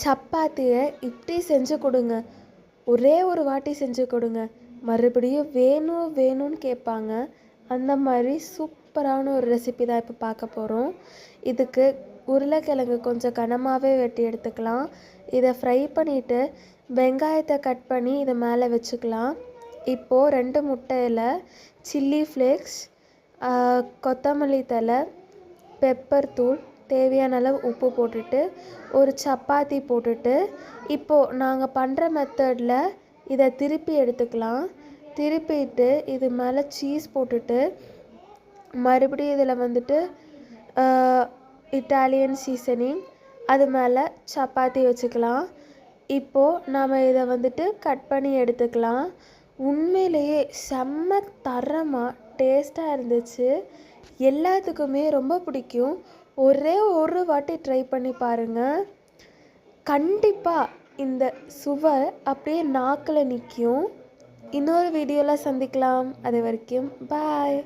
சப்பாத்தியை இப்படி செஞ்சு கொடுங்க, ஒரே ஒரு வாட்டி செஞ்சு கொடுங்க, மறுபடியும் வேணும் வேணும்னு கேட்பாங்க. அந்த மாதிரி சூப்பரான ஒரு ரெசிபி தான் இப்போ பார்க்க போகிறோம். இதுக்கு உருளைக்கிழங்கு கொஞ்சம் கனமாகவே வெட்டி எடுத்துக்கலாம். இதை ஃப்ரை பண்ணிவிட்டு வெங்காயத்தை கட் பண்ணி இதை மேலே வச்சுக்கலாம். இப்போது 2 முட்டையில் சில்லி ஃப்ளேக்ஸ், கொத்தமல்லி தழை, பெப்பர் தூள், தேவையான அளவு உப்பு போட்டுட்டு ஒரு சப்பாத்தி போட்டுட்டு இப்போது நாங்கள் பண்ணுற மெத்தடில் இதை திருப்பி எடுத்துக்கலாம். திருப்பிட்டு இது மேலே சீஸ் போட்டுட்டு மறுபடியும் இதில் வந்துட்டு இட்டாலியன் சீசனிங், அது மேலே சப்பாத்தி வச்சுக்கலாம். இப்போது நாம் இதை வந்துட்டு கட் பண்ணி எடுத்துக்கலாம். உண்மையிலேயே செம்ம தரமாக டேஸ்ட்டாக இருந்துச்சு. எல்லாத்துக்குமே ரொம்ப பிடிக்கும். ஒரே ஒரு வாட்டி ட்ரை பண்ணி பாருங்கள். கண்டிப்பாக இந்த சுவை அப்படியே நாக்கில் நிற்கும். இன்னொரு வீடியோவில் சந்திக்கலாம். அது வரைக்கும் பாய்.